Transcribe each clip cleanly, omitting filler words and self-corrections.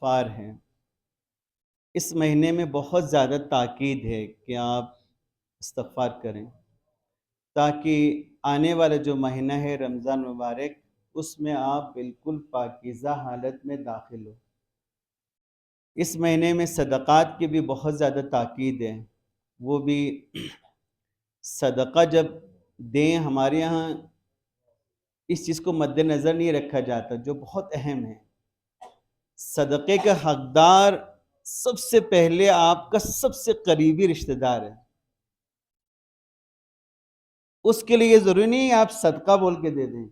استغفار ہے۔ اس مہینے میں بہت زیادہ تاکید ہے کہ آپ استغفار کریں، تاکہ آنے والا جو مہینہ ہے رمضان مبارک، اس میں آپ بالکل پاکیزہ حالت میں داخل ہو۔ اس مہینے میں صدقات کی بھی بہت زیادہ تاکید ہے۔ وہ بھی صدقہ جب دیں، ہمارے یہاں اس چیز کو مد نظر نہیں رکھا جاتا، جو بہت اہم ہے۔ صدقے کا حقدار سب سے پہلے آپ کا سب سے قریبی رشتہ دار ہے۔ اس کے لیے ضروری نہیں آپ صدقہ بول کے دے دیں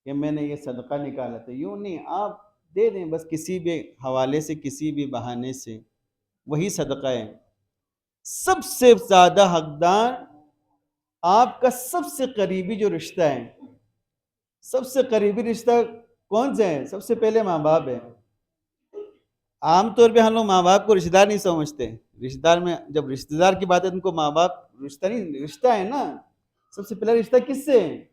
کہ میں نے یہ صدقہ نکالا تھا، یوں نہیں، آپ دے دیں بس کسی بھی حوالے سے، کسی بھی بہانے سے، وہی صدقہ ہے۔ سب سے زیادہ حقدار آپ کا سب سے قریبی جو رشتہ ہے، سب سے قریبی رشتہ کون سے ہے؟ سب سے پہلے ماں باپ ہے۔ عام طور پہ ہم لوگ ماں باپ کو رشتہ دار نہیں سمجھتے۔ رشتہ دار میں جب رشتہ دار کی بات ہے، ان کو ماں باپ رشتہ نہیں، رشتہ ہے نا۔ سب سے پہلا رشتہ کس سے ہے؟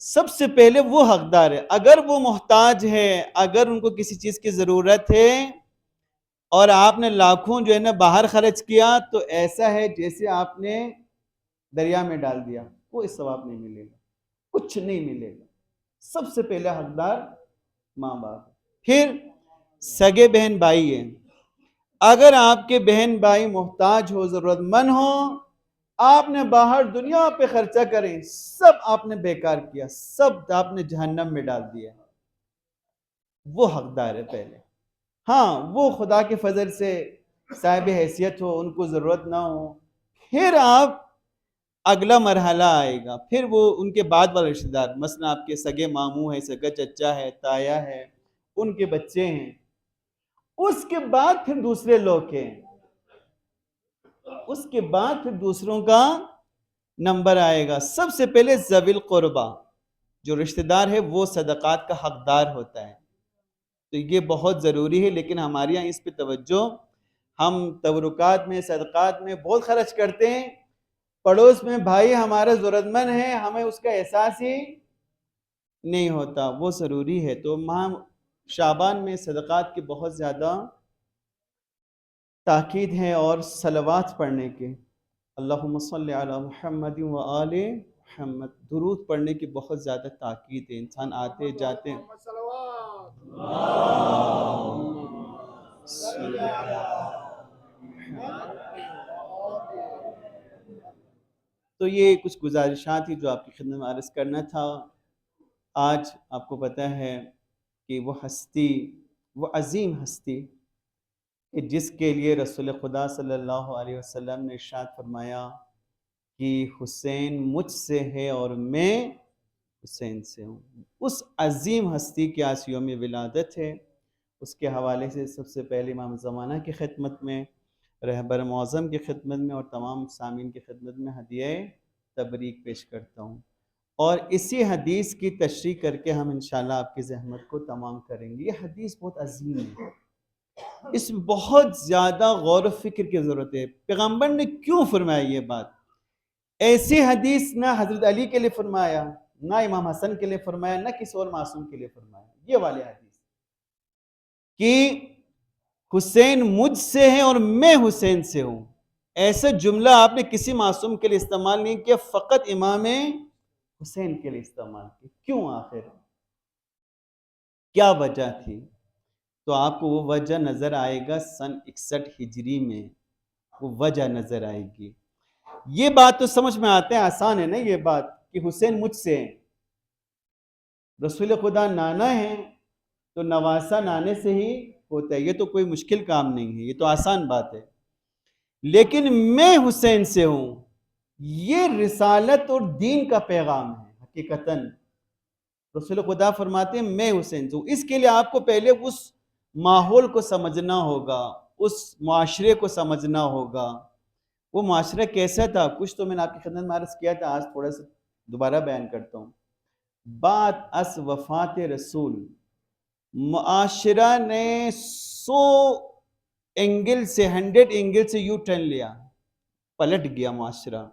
سب سے پہلے وہ حقدار ہے۔ اگر وہ محتاج ہے، اگر ان کو کسی چیز کی ضرورت ہے اور آپ نے لاکھوں جو ہے نا باہر خرچ کیا، تو ایسا ہے جیسے آپ نے دریا میں ڈال دیا، کوئی ثواب نہیں ملے گا، کچھ نہیں ملے گا۔ سب سے پہلے حقدار ماں باپ، پھر سگے بہن بھائی ہیں۔ اگر آپ کے بہن بھائی محتاج ہو، ضرورت مند ہو، آپ نے باہر دنیا پہ خرچہ کریں، سب آپ نے بیکار کیا، سب آپ نے جہنم میں ڈال دیا، وہ حقدار ہے پہلے۔ ہاں، وہ خدا کے فضل سے صاحب حیثیت ہو، ان کو ضرورت نہ ہو، پھر آپ اگلا مرحلہ آئے گا، پھر وہ ان کے بعد والا رشتہ دار، مثلا آپ کے سگے ماموں ہے، سگا چچا ہے، تایا ہے، ان کے بچے ہیں، اس کے بعد پھر دوسرے لوگ ہیں، اس کے بعد پھر دوسروں کا نمبر آئے گا۔ سب سے پہلے ذوی القربہ جو رشتہ دار ہے، وہ صدقات کا حقدار ہوتا ہے۔ تو یہ بہت ضروری ہے، لیکن ہمارے یہاں اس پہ توجہ، ہم تبرکات میں، صدقات میں بہت خرچ کرتے ہیں، پڑوس میں بھائی ہمارا ضرورت مند ہے، ہمیں اس کا احساس ہی نہیں ہوتا۔ وہ ضروری ہے۔ تو ماہ شعبان میں صدقات کی بہت زیادہ تاکید ہے اور صلوات پڑھنے کے، اللہم صلی علی محمد و آل محمد، درود پڑھنے کی بہت زیادہ تاکید ہے۔ انسان آتے جاتے تو یہ کچھ گزارشات تھی جو آپ کی خدمت میں عرض کرنا تھا۔ آج آپ کو پتہ ہے کہ وہ ہستی، وہ عظیم ہستی کہ جس کے لیے رسول خدا صلی اللہ علیہ وسلم نے ارشاد فرمایا کہ حسین مجھ سے ہے اور میں حسین سے ہوں، اس عظیم ہستی کی آج یوم ولادت ہے۔ اس کے حوالے سے سب سے پہلے امام زمانہ کی خدمت میں، رہبر معظم کی خدمت میں اور تمام سامعین کی خدمت میں ہدیہ تبریک پیش کرتا ہوں، اور اسی حدیث کی تشریح کر کے ہم انشاءاللہ آپ کی زحمت کو تمام کریں گے۔ یہ حدیث بہت عظیم ہے، اس میں بہت زیادہ غور و فکر کی ضرورت ہے۔ پیغمبر نے کیوں فرمایا یہ بات؟ ایسی حدیث نہ حضرت علی کے لیے فرمایا، نہ امام حسن کے لیے فرمایا، نہ کسی اور معصوم کے لیے فرمایا۔ یہ والی حدیث کہ حسین مجھ سے ہے اور میں حسین سے ہوں، ایسا جملہ آپ نے کسی معصوم کے لیے استعمال نہیں کیا، فقط امام حسین کے لیے استعمال کیا۔ کیوں؟ آخر کیا وجہ تھی؟ تو آپ کو وہ وجہ نظر آئے گا سن 61 ہجری میں، وہ وجہ نظر آئے گی۔ یہ بات تو سمجھ میں آتے ہیں، آسان ہے نا یہ بات کہ حسین مجھ سے ہیں، رسول خدا نانا ہیں تو نواسہ نانے سے ہی ہوتا ہے، یہ تو کوئی مشکل کام نہیں ہے، یہ تو آسان بات ہے۔ لیکن میں حسین سے ہوں، یہ رسالت اور دین کا پیغام ہے۔ حقیقتاً رسول خدا فرماتے ہیں میں حسین سے ہوں۔ اس کے لیے آپ کو پہلے اس ماحول کو سمجھنا ہوگا، اس معاشرے کو سمجھنا ہوگا۔ وہ معاشرہ کیسا تھا؟ کچھ تو میں نے آپ کی خدمت میں عرض کیا تھا، آج تھوڑا سا دوبارہ بیان کرتا ہوں۔ بعد از وفات رسول، معاشرہ نے 100 اینگل سے، 100 اینگل سے یو ٹرن لیا، پلٹ گیا معاشرہ۔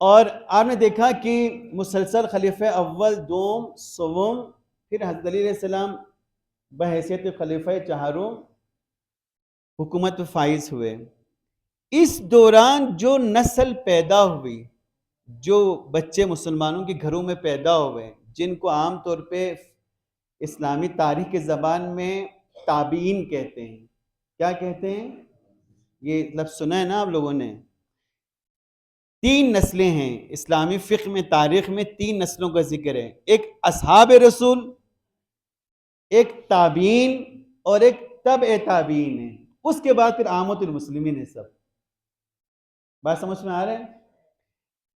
اور آپ نے دیکھا کہ مسلسل خلیفہ اول، دوم، سوم، پھر حضرت علی علیہ السلام بحیثیت خلیفہ چہاروں حکومت فائز ہوئے۔ اس دوران جو نسل پیدا ہوئی، جو بچے مسلمانوں کے گھروں میں پیدا ہوئے، جن کو عام طور پہ اسلامی تاریخ کی زبان میں تابعین کہتے ہیں، کیا کہتے ہیں؟ یہ لفظ سنا ہے نا آپ لوگوں نے؟ 3 نسلیں ہیں اسلامی فقہ میں، تاریخ میں 3 نسلوں کا ذکر ہے، ایک اصحاب رسول، ایک تابعین اور ایک تبع تابعین ہے، اس کے بعد پھر عامت المسلمین ہے۔ سب بات سمجھ میں آ رہے ہیں؟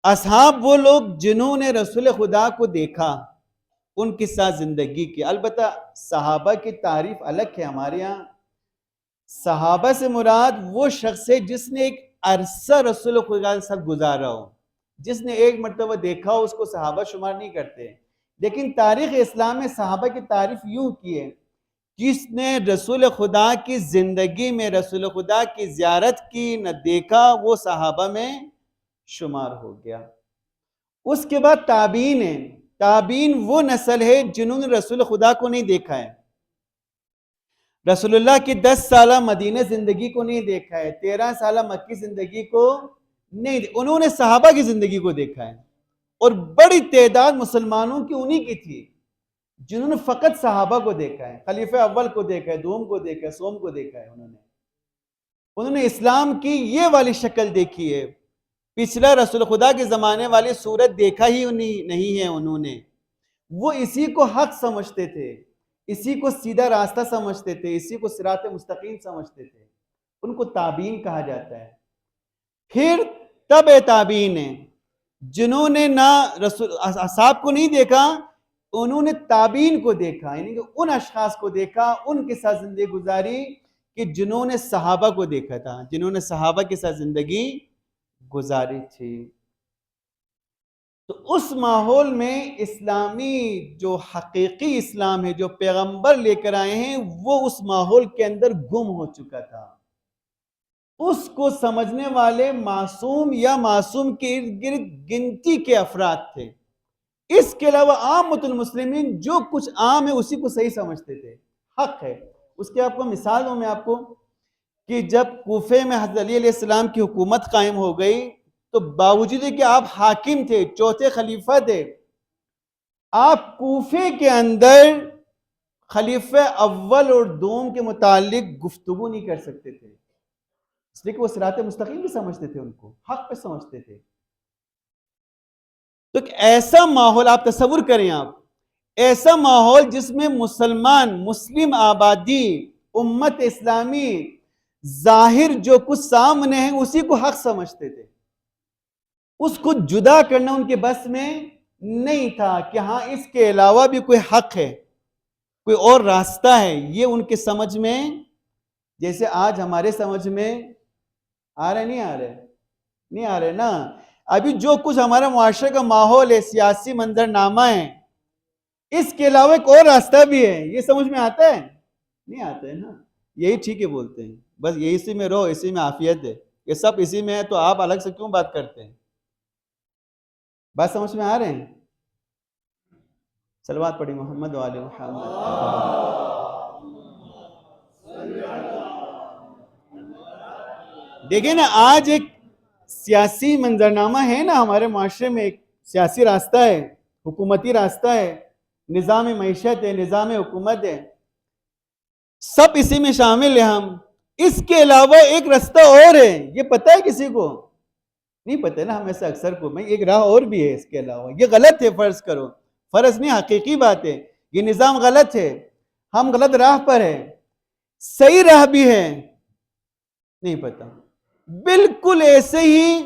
اصحاب وہ لوگ جنہوں نے رسول خدا کو دیکھا، ان کے ساتھ زندگی کی۔ البتہ صحابہ کی تعریف الگ ہے ہمارے یہاں۔ صحابہ سے مراد وہ شخص ہے جس نے ایک عرصہ رسول خدا کے ساتھ گزارا ہو، جس نے ایک مرتبہ دیکھا ہو، اس کو صحابہ شمار نہیں کرتے۔ لیکن تاریخ اسلام میں صحابہ کی تعریف یوں کی ہے: جس نے رسول خدا کی زندگی میں رسول خدا کی زیارت کی، نہ دیکھا، وہ صحابہ میں شمار ہو گیا۔ اس کے بعد تابعین ہیں۔ تابعین وہ نسل ہے جنہوں نے رسول خدا کو نہیں دیکھا ہے، رسول اللہ کی 10 سالہ مدینہ زندگی کو نہیں دیکھا ہے، 13 سالہ مکی زندگی کو نہیں دیکھا، انہوں نے صحابہ کی زندگی کو دیکھا ہے۔ اور بڑی تعداد مسلمانوں کی انہی کی تھی جنہوں نے فقط صحابہ کو دیکھا ہے، خلیفہ اول کو دیکھا ہے، دوم کو دیکھا ہے، سوم کو دیکھا ہے۔ انہوں نے اسلام کی یہ والی شکل دیکھی ہے، پچھلا رسول خدا کے زمانے والی صورت دیکھا ہی نہیں ہے انہوں نے۔ وہ اسی کو حق سمجھتے تھے، اسی کو سیدھا راستہ سمجھتے تھے، اسی کو صراط مستقیم سمجھتے تھے، ان کو تابعین کہا جاتا ہے۔ پھر تبع تابعین ہیں، جنہوں نے نہ رسول اصحاب کو نہیں دیکھا، انہوں نے تابعین کو دیکھا، یعنی کہ ان اشخاص کو دیکھا، ان کے ساتھ زندگی گزاری کہ جنہوں نے صحابہ کو دیکھا تھا، جنہوں نے صحابہ کے ساتھ زندگی گزاری تھی۔ تو اس ماحول میں اسلامی جو حقیقی اسلام ہے، جو پیغمبر لے کر آئے ہیں، وہ اس ماحول کے اندر گم ہو چکا تھا۔ اس کو سمجھنے والے معصوم یا معصوم کے ارد گرد گنتی کے افراد تھے۔ اس کے علاوہ عامۃ المسلمین جو کچھ عام ہے اسی کو صحیح سمجھتے تھے، حق ہے۔ اس کے آپ کو مثال دوں میں آپ کو، کہ جب کوفے میں حضرت علی علیہ السلام کی حکومت قائم ہو گئی، تو باوجود کہ آپ حاکم تھے، چوتھے خلیفہ تھے، آپ کوفے کے اندر خلیفہ اول اور دوم کے متعلق گفتگو نہیں کر سکتے تھے، اس لیے کہ وہ صراط مستقیم بھی سمجھتے تھے، ان کو حق پہ سمجھتے تھے۔ تو ایک ایسا ماحول آپ تصور کریں، آپ ایسا ماحول جس میں مسلم آبادی، امت اسلامی ظاہر جو کچھ سامنے ہیں اسی کو حق سمجھتے تھے، اس کو جدا کرنا ان کے بس میں نہیں تھا کہ ہاں اس کے علاوہ بھی کوئی حق ہے، کوئی اور راستہ ہے۔ یہ ان کے سمجھ میں، جیسے آج ہمارے سمجھ میں آ رہے نہیں آ رہے نا۔ ابھی جو کچھ ہمارا معاشرے کا ماحول ہے، سیاسی منظرنامہ ہے، اس کے علاوہ ایک اور راستہ بھی ہے، یہ سمجھ میں آتا ہے؟ نہیں آتا ہے نا۔ یہی ٹھیک ہے بولتے ہیں، بس یہ اسی میں رہو، اسی میں عافیت ہے، یہ سب اسی میں ہے، تو آپ الگ سے کیوں بات کرتے ہیں؟ بات سمجھ میں آ رہے ہیں؟ صلوات پڑھی محمد و آل محمد۔ دیکھیں نا، آج ایک سیاسی منظرنامہ ہے نا ہمارے معاشرے میں، ایک سیاسی راستہ ہے، حکومتی راستہ ہے، نظام معیشت ہے، نظام حکومت ہے، سب اسی میں شامل ہیں ہم۔ اس کے علاوہ ایک راستہ اور ہے، یہ پتہ ہے کسی کو؟ نہیں پتہ نا، ہم ایسا اکثر کو، میں ایک راہ اور بھی ہے اس کے علاوہ، یہ غلط ہے، فرض کرو، فرض نہیں حقیقی بات ہے، یہ نظام غلط ہے، ہم غلط راہ پر ہیں، صحیح راہ بھی ہے، نہیں پتہ۔ بالکل ایسے ہی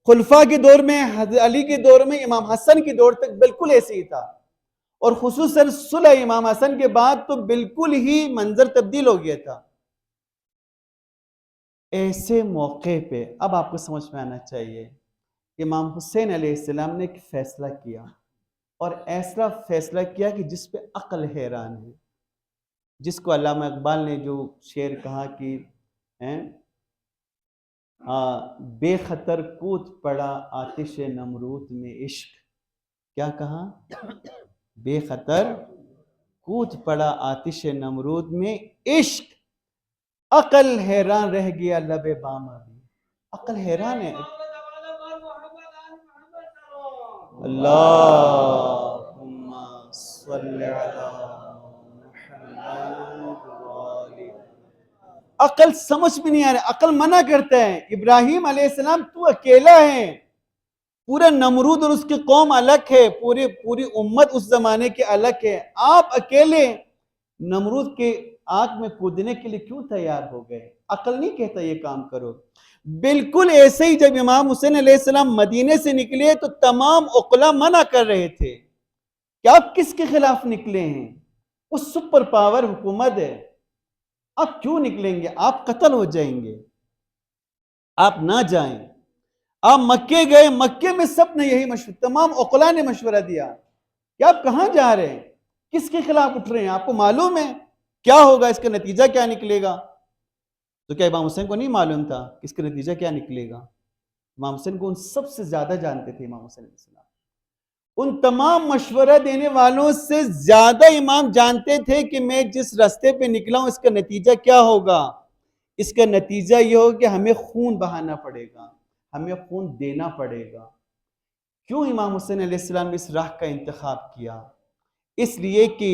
خلفاء کے دور میں، حضرت علی کے دور میں، امام حسن کے دور تک بالکل ایسے ہی تھا، اور خصوصاً صلح امام حسن کے بعد تو بالکل ہی منظر تبدیل ہو گیا تھا۔ ایسے موقع پہ اب آپ کو سمجھ میں آنا چاہیے، امام حسین علیہ السلام نے ایک فیصلہ کیا، اور ایسا فیصلہ کیا کہ جس پہ عقل حیران ہے، جس کو علامہ اقبال نے جو شعر کہا کہ بے خطر کود پڑا آتش نمرود میں عشق، کیا کہا؟ بے خطر کود پڑا آتش نمرود میں، عشق عقل حیران رہ گیا لب بام ابھی. عقل حیران ہے. اللہم صلی علی محمد وآلہ. عقل سمجھ میں نہیں آ رہا. عقل منع کرتا ہے ابراہیم علیہ السلام تو اکیلا ہے، پورا نمرود اور اس کی قوم الگ ہے، پوری امت اس زمانے کے الگ ہے، آپ اکیلے نمرود کے آگ میں کودنے کے لیے کیوں تیار ہو گئے؟ عقل نہیں کہتا یہ کام کرو. بالکل ایسے ہی جب امام حسین علیہ السلام مدینے سے نکلے تو تمام عقلاء منع کر رہے تھے کہ آپ کس کے خلاف نکلے ہیں؟ وہ سپر پاور حکومت ہے، آپ کیوں نکلیں گے؟ آپ قتل ہو جائیں گے، آپ نہ جائیں. آپ مکے گئے، مکے میں سب نے یہی مشورہ، تمام عقلاء نے مشورہ دیا کہ آپ کہاں جا رہے ہیں، کس کے خلاف اٹھ رہے ہیں، آپ کو معلوم ہے کیا ہوگا، اس کا نتیجہ کیا نکلے گا؟ تو کیا امام حسین کو نہیں معلوم تھا کہ اس کا نتیجہ کیا نکلے گا؟ امام حسین کو ان سب سے زیادہ جانتے تھے امام حسین علیہ السلام. ان تمام مشورہ دینے والوں سے زیادہ امام جانتے تھے کہ میں جس راستے پہ نکلا ہوں اس کا نتیجہ کیا ہوگا. اس کا نتیجہ یہ ہوگا کہ ہمیں خون بہانا پڑے گا، ہمیں خون دینا پڑے گا. کیوں امام حسین علیہ السلام نے اس راہ کا انتخاب کیا؟ اس لیے کہ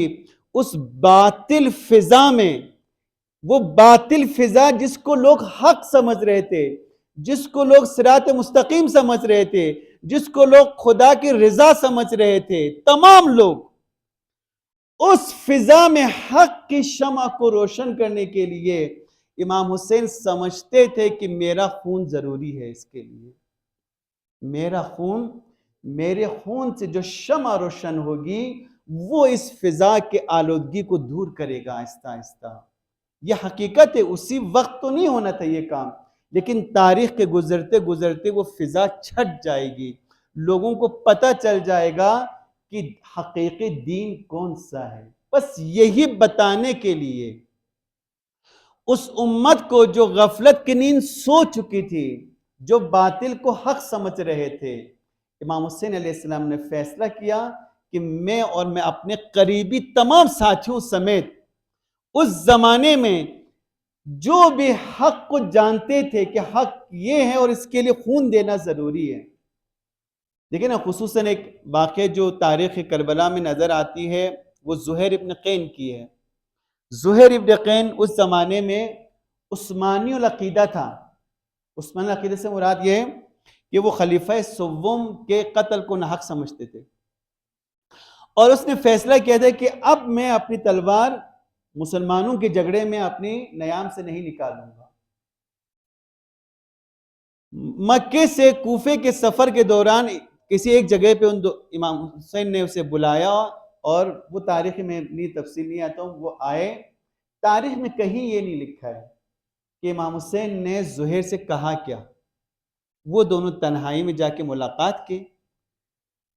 اس باطل فضا میں، وہ باطل فضا جس کو لوگ حق سمجھ رہے تھے، جس کو لوگ صراط مستقیم سمجھ رہے تھے، جس کو لوگ خدا کی رضا سمجھ رہے تھے، تمام لوگ اس فضا میں حق کی شمع کو روشن کرنے کے لیے امام حسین سمجھتے تھے کہ میرا خون ضروری ہے اس کے لیے. میرا خون، میرے خون سے جو شمع روشن ہوگی وہ اس فضا کے آلودگی کو دور کرے گا آہستہ آہستہ. یہ حقیقت ہے، اسی وقت تو نہیں ہونا تھا یہ کام، لیکن تاریخ کے گزرتے گزرتے وہ فضا چھٹ جائے گی، لوگوں کو پتہ چل جائے گا کہ حقیقی دین کون سا ہے. بس یہی بتانے کے لیے اس امت کو جو غفلت کی نیند سو چکی تھی، جو باطل کو حق سمجھ رہے تھے، امام حسین علیہ السلام نے فیصلہ کیا کہ میں اور میں اپنے قریبی تمام ساتھیوں سمیت اس زمانے میں جو بھی حق کو جانتے تھے کہ حق یہ ہے اور اس کے لیے خون دینا ضروری ہے. دیکھیں نا، خصوصاً ایک واقعہ جو تاریخ کربلا میں نظر آتی ہے وہ زہیر ابن قین کی ہے. زہیر ابن قین اس زمانے میں عثمانی العقیدہ تھا. عثمانی العقیدہ سے مراد یہ ہے کہ وہ خلیفہ سوم کے قتل کو ناحق سمجھتے تھے، اور اس نے فیصلہ کیا تھا کہ اب میں اپنی تلوار مسلمانوں کے جھگڑے میں اپنی نیام سے نہیں نکالوں گا. مکے سے کوفے کے سفر کے دوران کسی ایک جگہ پہ امام حسین نے اسے بلایا، اور وہ تاریخ میں نہیں تفصیل نہیں آتا ہوں، وہ آئے. تاریخ میں کہیں یہ نہیں لکھا ہے کہ امام حسین نے زہیر سے کہا کیا. وہ دونوں تنہائی میں جا کے ملاقات کی،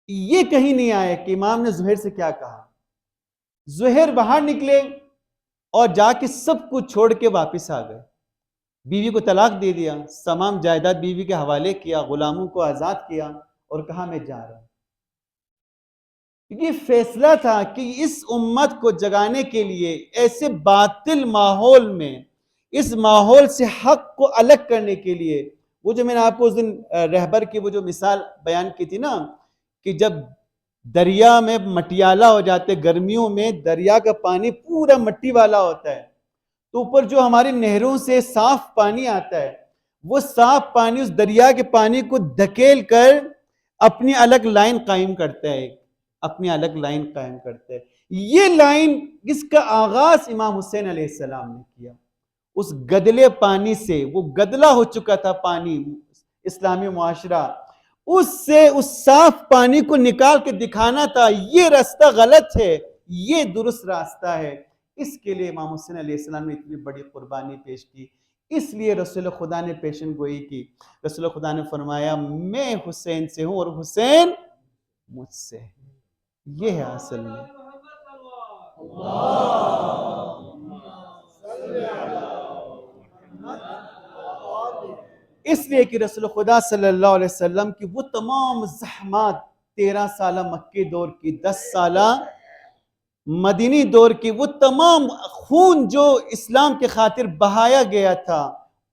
یہ کہیں نہیں آیا کہ امام نے زہیر سے کیا کہا. زہیر باہر نکلے اور جا کے سب کچھ چھوڑ کے واپس آ گئے. بیوی کو طلاق دے دیا، تمام جائیداد بیوی کے حوالے کیا، غلاموں کو آزاد کیا اور کہا میں جا رہا ہوں. یہ فیصلہ تھا کہ اس امت کو جگانے کے لیے ایسے باطل ماحول میں، اس ماحول سے حق کو الگ کرنے کے لیے، وہ جو میں نے آپ کو اس دن رہبر کی وہ جو مثال بیان کی تھی نا، کہ جب دریا میں مٹیالہ ہو جاتے، گرمیوں میں دریا کا پانی پورا مٹی والا ہوتا ہے، تو اوپر جو ہماری نہروں سے صاف پانی آتا ہے، وہ صاف پانی اس دریا کے پانی کو دھکیل کر اپنی الگ لائن قائم کرتا ہے، اپنی الگ لائن قائم کرتا ہے. یہ لائن جس کا آغاز امام حسین علیہ السلام نے کیا، اس گدلے پانی سے، وہ گدلا ہو چکا تھا پانی اسلامی معاشرہ، اس سے اس صاف پانی کو نکال کے دکھانا تھا یہ راستہ غلط ہے، یہ درست راستہ ہے. اس کے لیے امام حسین علیہ السلام نے اتنی بڑی قربانی پیش کی. اس لیے رسول خدا نے پیشن گوئی کی. رسول خدا نے فرمایا میں حسین سے ہوں اور حسین مجھ سے. یہ ہے اصل میں. اس لیے کہ رسول خدا صلی اللہ علیہ وسلم کی وہ تمام زحمات 13 سالہ مکی دور کی، 10 سالہ مدینی دور کی وہ تمام خون جو اسلام کے خاطر بہایا گیا تھا،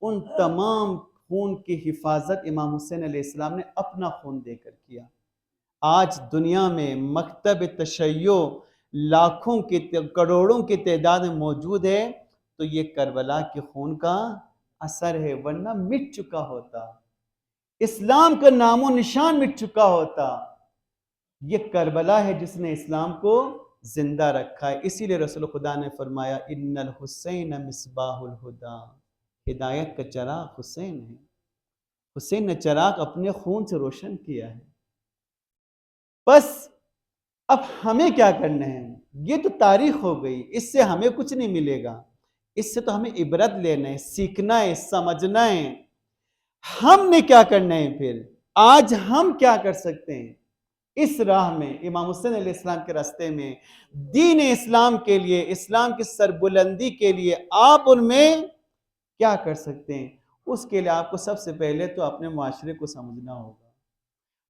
ان تمام خون کی حفاظت امام حسین علیہ السلام نے اپنا خون دے کر کیا۔ آج دنیا میں مکتب تشیع لاکھوں کی کروڑوں کی تعداد میں موجود ہے، تو یہ کربلا کے خون کا اثر ہے، ورنہ مٹ چکا ہوتا، اسلام کا نام و نشان مٹ چکا ہوتا۔ یہ کربلا ہے جس نے اسلام کو زندہ رکھا ہے۔ اسی لیے رسول خدا نے فرمایا ان الحسین مصباح الہدا، ہدایت کا چراغ حسین ہے۔ حسین نے چراغ اپنے خون سے روشن کیا ہے۔ بس اب ہمیں کیا کرنا ہے؟ یہ تو تاریخ ہو گئی، اس سے ہمیں کچھ نہیں ملے گا، اس سے تو ہمیں عبرت لینا ہے، سیکھنا ہے، سمجھنا ہے۔ ہم نے کیا کرنا ہے پھر؟ آج ہم کیا کر سکتے ہیں اس راہ میں، امام حسین علیہ السلام کے راستے میں، دین اسلام کے لیے، اسلام کی سربلندی کے لیے آپ ان میں کیا کر سکتے ہیں؟ اس کے لیے آپ کو سب سے پہلے تو اپنے معاشرے کو سمجھنا ہوگا،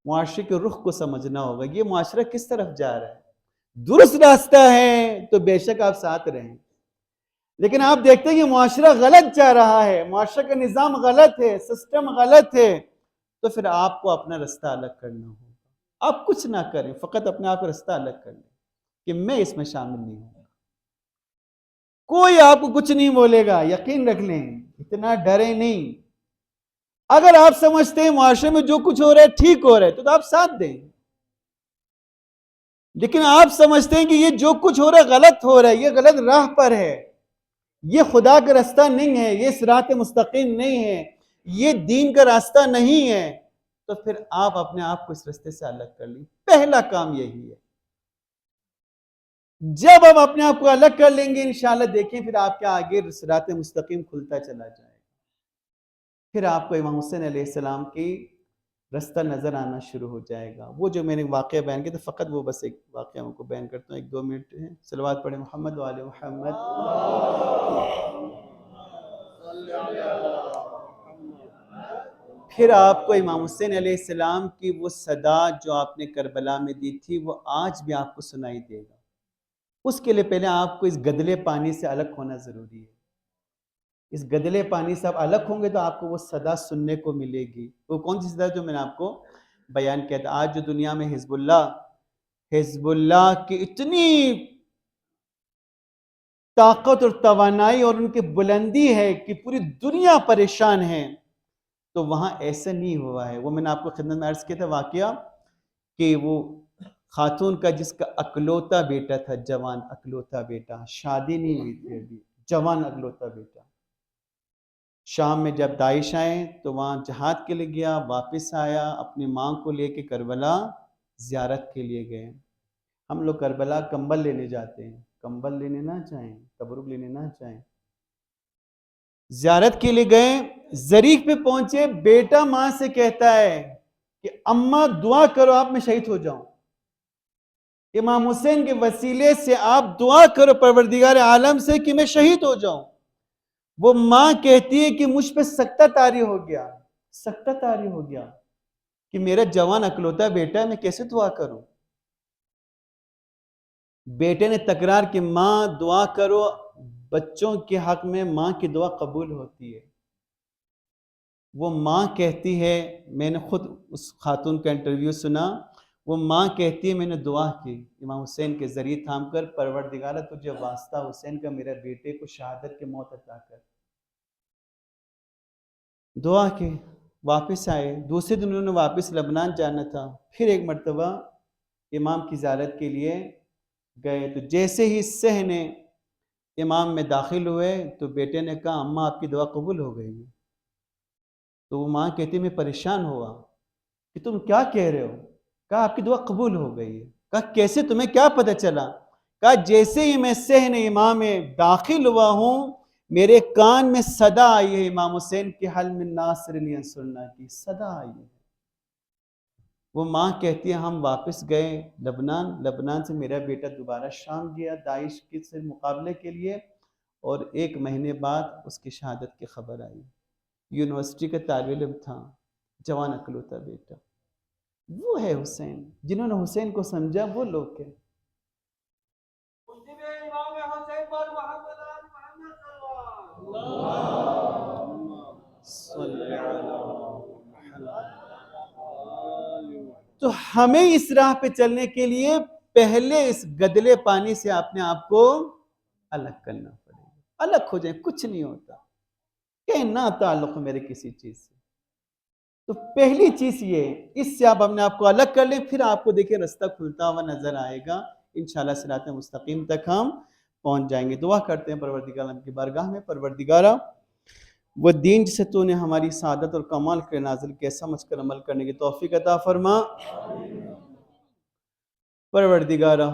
معاشرے کے رخ کو سمجھنا ہوگا، یہ معاشرہ کس طرف جا رہا ہے۔ درست راستہ ہے تو بے شک آپ ساتھ رہیں، لیکن آپ دیکھتے ہیں یہ معاشرہ غلط جا رہا ہے، معاشرے کا نظام غلط ہے، سسٹم غلط ہے، تو پھر آپ کو اپنا راستہ الگ کرنا ہوگا۔ آپ کچھ نہ کریں، فقط اپنے آپ کا راستہ الگ کر لیں کہ میں اس میں شامل نہیں ہوں گا۔ کوئی آپ کو کچھ نہیں بولے گا، یقین رکھ لیں، اتنا ڈریں نہیں۔ اگر آپ سمجھتے ہیں معاشرے میں جو کچھ ہو رہا ہے ٹھیک ہو رہا ہے تو آپ ساتھ دیں، لیکن آپ سمجھتے ہیں کہ یہ جو کچھ ہو رہا ہے غلط ہو رہا ہے، یہ غلط راہ پر ہے، یہ خدا کا راستہ نہیں ہے، یہ صراط مستقیم نہیں ہے، یہ دین کا راستہ نہیں ہے، تو پھر آپ اپنے آپ کو اس راستے سے الگ کر لیں۔ پہلا کام یہی ہے۔ جب آپ اپنے آپ کو الگ کر لیں گے انشاءاللہ دیکھیں پھر آپ کے آگے صراط مستقیم کھلتا چلا جائے گا، پھر آپ کو امام حسین علیہ السلام کی راستہ نظر آنا شروع ہو جائے گا۔ وہ جو میں نے واقعہ بیان کیا تھا، فقط وہ بس ایک واقعہ کو بیان کرتا ہوں، 1-2 منٹ ہیں، صلوات پڑھیں محمد و آل محمد۔ پھر آپ کو امام حسین علیہ السلام کی وہ صدا جو آپ نے کربلا میں دی تھی وہ آج بھی آپ کو سنائی دے گا۔ اس کے لیے پہلے آپ کو اس گدلے پانی سے الگ ہونا ضروری ہے۔ اس گدلے پانی سے آپ الگ ہوں گے تو آپ کو وہ صدا سننے کو ملے گی۔ وہ کون سی صدا جو میں نے آپ کو بیان کیا تھا؟ آج جو دنیا میں حزب اللہ کی اتنی طاقت اور توانائی اور ان کی بلندی ہے کہ پوری دنیا پریشان ہے، تو وہاں ایسا نہیں ہوا ہے۔ وہ میں نے آپ کو خدمت میں عرض کیا تھا واقعہ کہ وہ خاتون کا جس کا اکلوتا بیٹا تھا، جوان اکلوتا بیٹا، شادی نہیں ہوئی تھی ابھی، جوان اکلوتا بیٹا، شام میں جب داعش آئے تو وہاں جہاد کے لیے گیا، واپس آیا، اپنی ماں کو لے کے کربلا زیارت کے لیے گئے۔ ہم لوگ کربلا کمبل لینے جاتے ہیں، کمبل لینے نہ چاہیں، تبرک لینے نہ چاہیں، زیارت کے لیے گئے، ضریح پہ پہنچے، بیٹا ماں سے کہتا ہے کہ اماں دعا کرو آپ میں شہید ہو جاؤں، امام حسین کے وسیلے سے آپ دعا کرو پروردگار عالم سے کہ میں شہید ہو جاؤں۔ وہ ماں کہتی ہے کہ مجھ پہ سکتہ طاری ہو گیا، سکتہ طاری ہو گیا کہ میرا جوان اکلوتا بیٹا ہے، میں کیسے دعا کروں؟ بیٹے نے تکرار کی ماں دعا کرو، بچوں کے حق میں ماں کی دعا قبول ہوتی ہے۔ وہ ماں کہتی ہے، میں نے خود اس خاتون کا انٹرویو سنا، وہ ماں کہتی ہے میں نے دعا کی امام حسین کے ذریعے تھام کر، پروردگارہ تجھے واسطہ حسین کا میرے بیٹے کو شہادت کے موت عطا کر۔ دعا کی، واپس آئے، دوسرے دن انہوں نے واپس لبنان جانا تھا، پھر ایک مرتبہ امام کی زیارت کے لیے گئے، تو جیسے ہی صحن امام میں داخل ہوئے تو بیٹے نے کہا اماں آپ کی دعا قبول ہو گئی ہے۔ تو وہ ماں کہتی میں پریشان ہوا کہ تم کیا کہہ رہے ہو؟ کہا آپ کی دعا قبول ہو گئی ہے۔ کہا کیسے، تمہیں کیا پتہ چلا؟ کہا جیسے ہی میں صحن امام میں داخل ہوا ہوں میرے کان میں صدا آئی ہے امام حسین کے حل من ناصر ینصرنا کی صدا آئی ہے۔ وہ ماں کہتی ہے ہم واپس گئے لبنان سے میرا بیٹا دوبارہ شام گیا داعش کے سے مقابلے کے لیے، اور 1 مہینے بعد اس کی شہادت کی خبر آئی۔ یونیورسٹی کا طالب علم تھا، جوان اکلوتا بیٹا۔ وہ ہے حسین، جنہوں نے حسین کو سمجھا وہ لوگ ہیں۔ تو ہمیں اس راہ پہ چلنے کے لیے پہلے اس گدلے پانی سے اپنے آپ کو الگ کرنا پڑے گا. الگ ہو جائیں, کچھ نہیں ہوتا کہ نہ تعلق میرے کسی چیز سے. تو پہلی چیز یہ, اس سے آپ اپنے آپ کو الگ کر لیں, پھر آپ کو دیکھیں رستہ کھلتا ہوا نظر آئے گا. انشاءاللہ صراط مستقیم تک ہم پہنچ جائیں گے. دعا کرتے ہیں پروردگار عالم کی بارگاہ میں, پروردگارہ وہ دین جسے تو نے ہماری سعادت اور کمال کے نازل کیا, سمجھ کر عمل کرنے کی توفیق عطا فرما. پروردگارہ